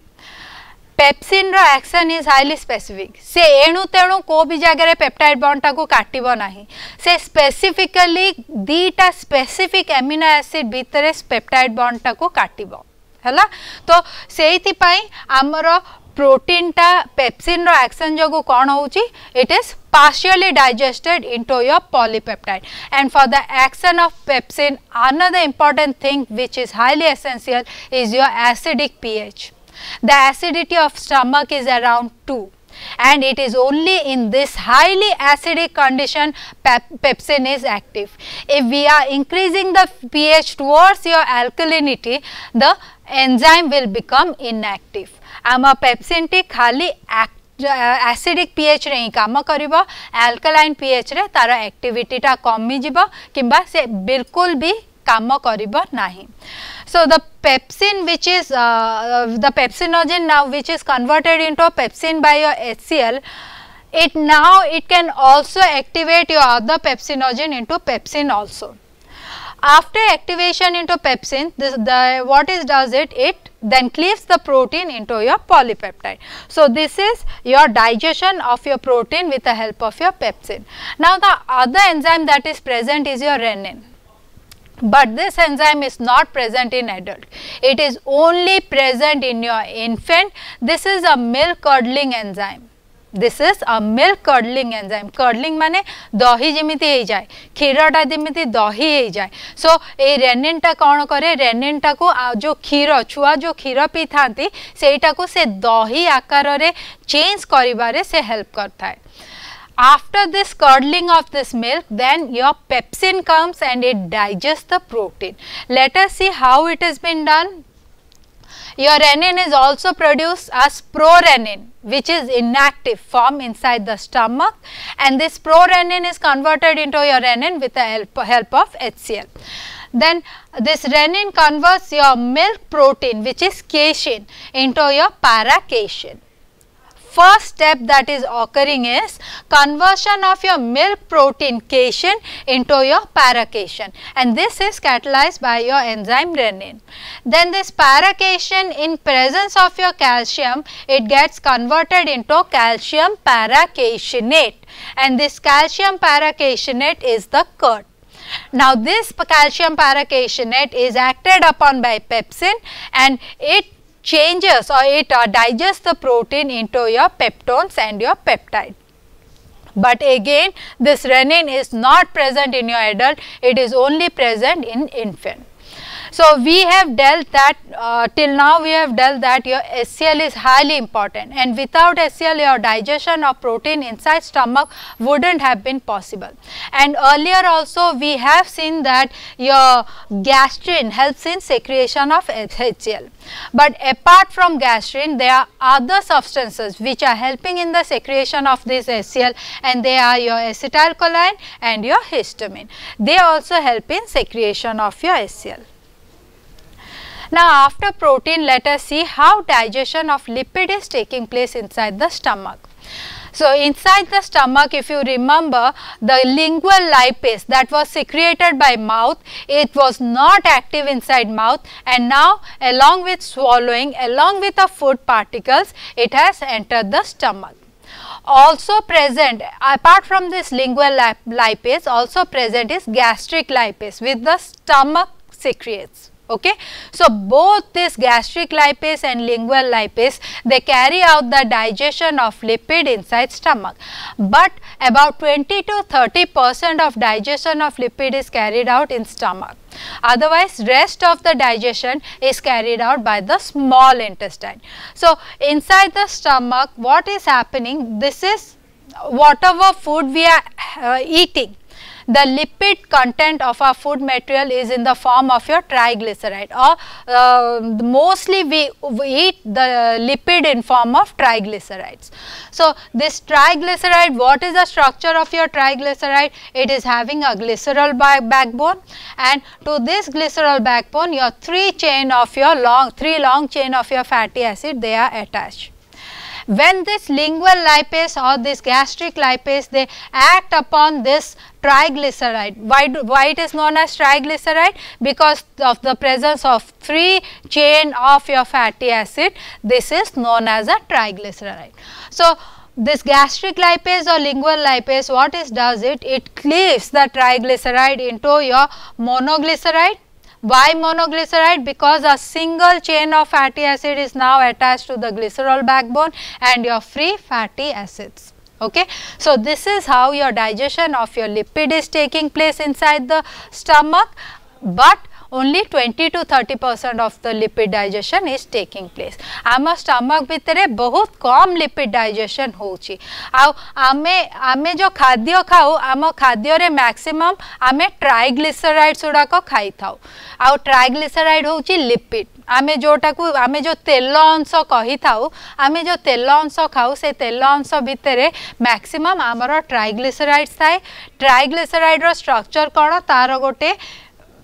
Pepsin रो action is highly specific से एणु तेणु को भी जगह peptide bond टाको काटिबो नाही से स्पेसिफिकली दीटा स्पेसिफिक एमिनो एसिड भितरे पेप्टाइड बॉन्ड टाको काटिबो हला तो सेइथि पई हमरो प्रोटीन टा पेप्सिन रो एक्शन जगो कोन होउची it is partially digested into your polypeptide, and for the action of pepsin another important thing which is highly essential is your acidic pH. The acidity of stomach is around 2, and it is only in this highly acidic condition pepsin is active. If we are increasing the pH towards your alkalinity, the enzyme will become inactive. आम pepsin T खाली acidic pH रे काम करिबो alkaline pH रे तार activity टा कमी जिवो किंबा से बिल्कुल भी काम करिबो नाही. So the pepsin which is the pepsinogen now which is converted into pepsin by your HCl, it can also activate your other pepsinogen into pepsin also. After activation into pepsin, what it does it then cleaves the protein into your polypeptide. So this is your digestion of your protein with the help of your pepsin. Now the other enzyme that is present is your renin. But this enzyme is not present in adult. It is only present in your infant. This is a milk curdling enzyme. This is a milk curdling enzyme. Curdling माने दही जिमिति हे जाए, क्षीरटा जिमिति दही हे जाए. So ए rennin टा कौन करे, rennin टा को जो क्षीर छुआ जो क्षीर पी थांती सेटा को से दही आकार रे चेंज करिबारे से हेल्प करता है. After this curdling of this milk, then your pepsin comes and it digests the protein. Let us see how it has been done. Your renin is also produced as prorenin, which is inactive form inside the stomach, and this prorenin is converted into your renin with the help of HCl. Then this renin converts your milk protein, which is casein, into your paracasein. First step that is occurring is conversion of your milk protein casein into your paracasein, and this is catalyzed by your enzyme renin. Then this paracasein, in presence of your calcium, it gets converted into calcium paracaseinate, and this calcium paracaseinate is the curd. Now this calcium paracaseinate is acted upon by pepsin, and it changes or it digests the protein into your peptones and your peptide. But again, this renin is not present in your adult, it is only present in infant. So we have dealt that till now we have dealt that your HCl is highly important, and without HCl your digestion of protein inside stomach wouldn't have been possible. And earlier also we have seen that your gastrin helps in secretion of HCl. But apart from gastrin, there are other substances which are helping in the secretion of this HCl, and they are your acetylcholine and your histamine. They also help in secretion of your HCl. Now after protein, let us see how digestion of lipid is taking place inside the stomach. So, inside the stomach, if you remember, the lingual lipase that was secreted by mouth, it was not active inside mouth, and now along with swallowing, along with the food particles, it has entered the stomach. Also present, apart from this lingual lipase, also present is gastric lipase, which the stomach secretes. Okay. So, both this gastric lipase and lingual lipase, they carry out the digestion of lipid inside stomach, but about 20 to 30% of digestion of lipid is carried out in stomach. Otherwise, rest of the digestion is carried out by the small intestine. So, inside the stomach, what is happening? This is whatever food we are eating. The lipid content of our food material is in the form of your triglyceride, or mostly we eat the lipid in form of triglycerides. So, this triglyceride, what is the structure of your triglyceride? It is having a glycerol backbone, and to this glycerol backbone your three long chain of your fatty acid, they are attached. When this lingual lipase or this gastric lipase, they act upon this triglyceride. Why it is known as triglyceride? Because of the presence of three chain of your fatty acid, this is known as a triglyceride. So, this gastric lipase or lingual lipase, what it does, it cleaves the triglyceride into your monoglyceride. Why monoglyceride? Because a single chain of fatty acid is now attached to the glycerol backbone and your free fatty acids. Okay. So, this is how your digestion of your lipid is taking place inside the stomach, but only 20 to 30% of the lipid digestion is taking place. आम stomach भितर बहुत कम lipid digestion होची। आमे जो खाद्य खाऊ आम खाद्य रे मैक्सिमम आमे ट्राइग्लिसराइड्स गुड़ाक खाई थाउ। आउ ट्राइग्लिसराइड होची लिपिड। आमे जोटा को आमे जो तेल अंश कही थाउ, आमे जो तेल अंश खाऊ से तेल अंश भितर मैक्सिमम आमर ट्राइग्लिसराइड्स थाए। ट्राइग्लिसराइड रो स्ट्रक्चर कौन? तार गोटे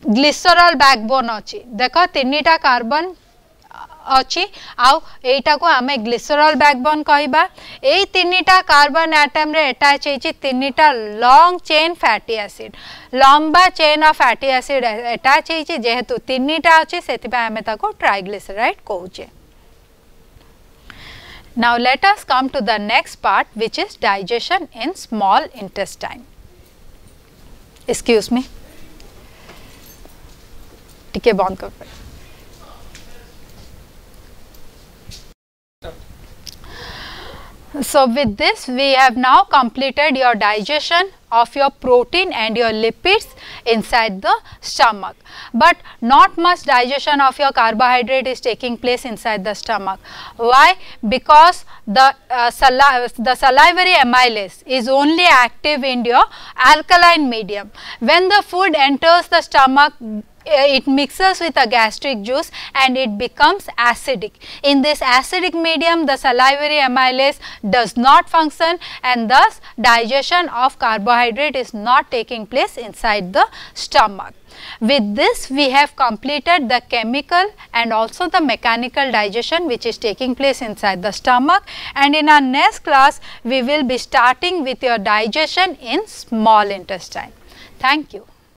ग्लिसरल बैकबोन अच्छी। देख तीनटा कार्बन अच्छी आउ एटा को आमे ग्लिसरल बैकबोन कहबा। ए तीनटा कार्बन एटम रे अटैच होची तीनटा लॉन्ग चेन फैटी एसिड, लंबा chain of fatty acid attach होची। जेहेतु तीनटा अच्छी सेति पे आमे ताको triglyceride कहूचे। Now let us come to the next part, which is digestion in small intestine. Excuse me. टिके बंद कर। So, with this we have now completed your digestion of your protein and your lipids inside the stomach, but not much digestion of your carbohydrate is taking place inside the stomach. Why? Because the salivary amylase is only active in your alkaline medium. When the food enters the stomach, it mixes with a gastric juice and it becomes acidic. In this acidic medium, the salivary amylase does not function, and thus digestion of carbohydrate is not taking place inside the stomach. With this, we have completed the chemical and also the mechanical digestion which is taking place inside the stomach, and in our next class we will be starting with your digestion in small intestine. Thank you.